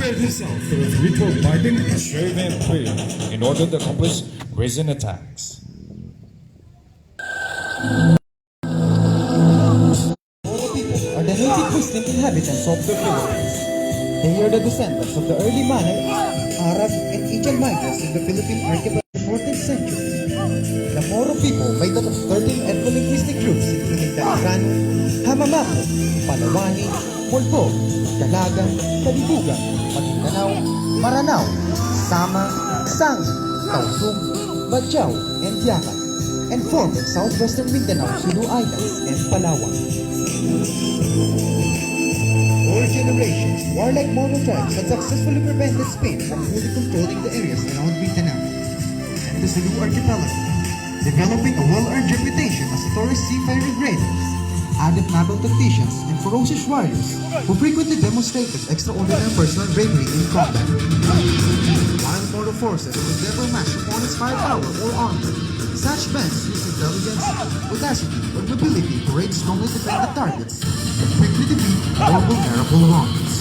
prepared himself for a ritual binding, shaving, and prayer in order to accomplish brazen attacks. Moro people are the native Muslim inhabitants of the Philippines. They are the descendants of the early Malay, Arab, and Indian migrants in the Philippine archipelago in the 14th century. The Moro people made up of 13 ethno-linguistic groups including Tagalog, Hamamako, Palawani, Polpo, Dalaga, Kalibugan, Maguindanao, Maranao, Sama, Sangi, Tausug, Badjao, and Yakan, and formed in southwestern Mindanao, Sulu Islands, and Palawan. For generations, warlike Moro tribes had successfully prevented Spain from fully controlling the areas around Mindanao and the Sulu archipelago, developing a well-earned reputation as tourist seafaring raiders, adept naval tacticians, and ferocious warriors who frequently demonstrated extraordinary personal bravery in combat. While Moro forces could never match opponent's firepower or armor, such bands used intelligence, audacity, or mobility to raid strongly defended targets and quickly defeat all vulnerable armies.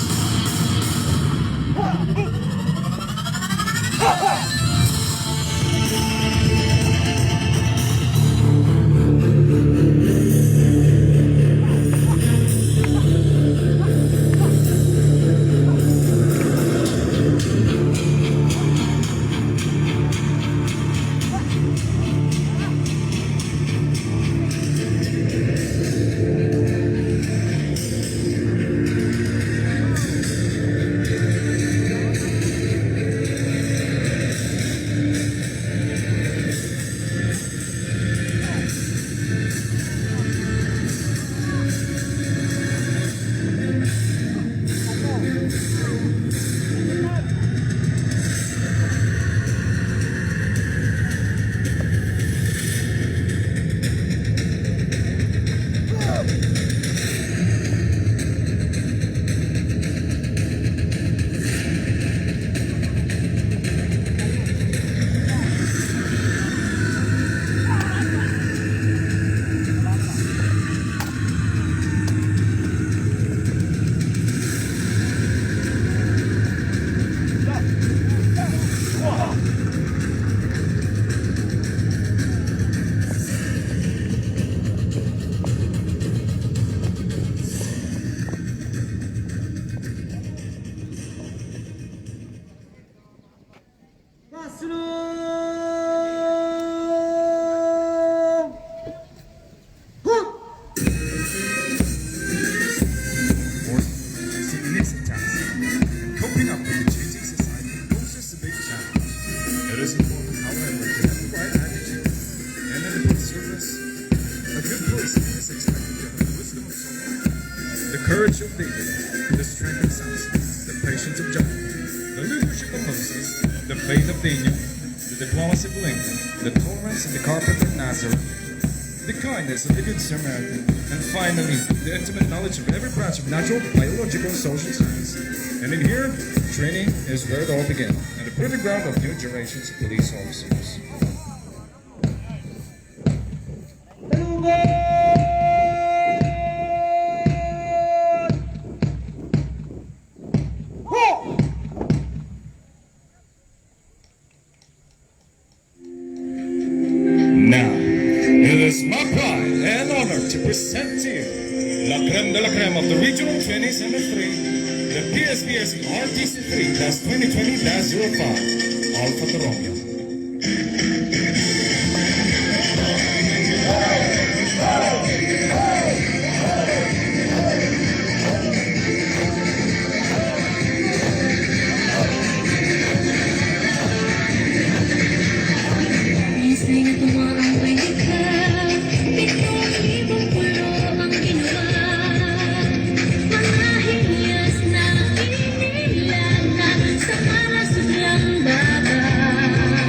Courage of David, the strength of Samson, the patience of Job, the leadership of Moses, the faith of Daniel, the diplomacy of Lincoln, the tolerance of the carpenter of Nazareth, the kindness of the Good Samaritan, and finally, the intimate knowledge of every branch of natural, biological, and social science. And in here, training is where it all began, and the proving ground of new generations of police officers. Now, it is my pride and honor to present to you la creme de la creme of the Regional Training Center 3, the PSBRC RTC3-2020-05, Alpha Romeo. Sa para sa lang baba.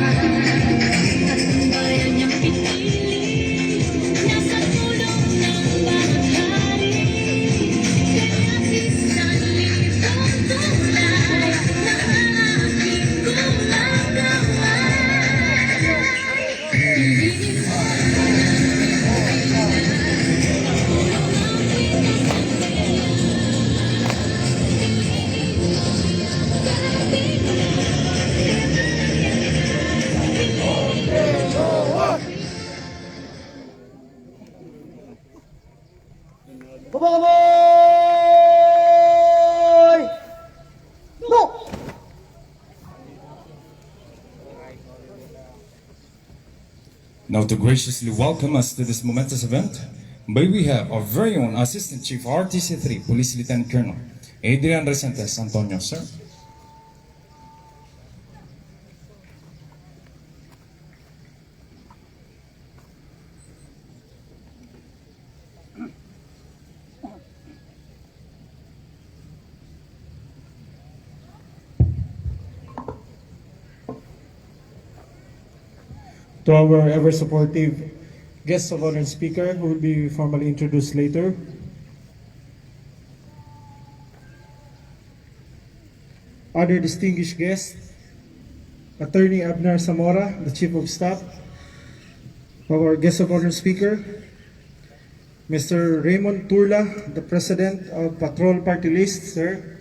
Now to graciously welcome us to this momentous event, may we have our very own Assistant Chief RTC3, Police Lieutenant Colonel Adrian Resentes Antonio, sir. To our ever-supportive guest of honor speaker, who will be formally introduced later. Other distinguished guests, Attorney Abner Zamora, the Chief of Staff, our guest of honor speaker, Mr. Raymond Turla, the President of Patrol Party List, sir.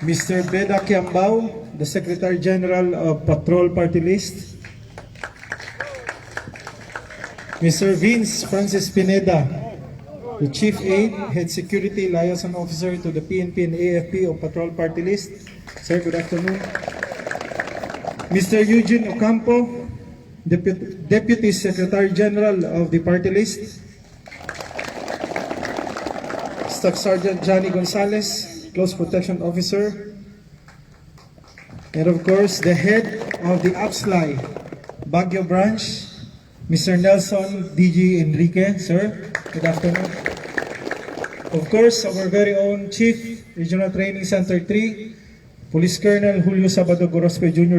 Mr. Beda Kiambao, the Secretary General of Patrol Party List. Mr. Vince Francis Pineda, the Chief Aide, Head Security Liaison Officer to the PNP and AFP of Patrol Party List. Sir, good afternoon. Mr. Eugene Ocampo, Deputy Secretary General of the Party List. Staff Sergeant Johnny Gonzalez, Close Protection Officer, and of course the head of the APSLI Baguio branch, Mr. Nelson DG Enrique, sir, good afternoon. Of course, our very own Chief Regional Training Center 3, Police Colonel Julio Sabado Gorospe Jr.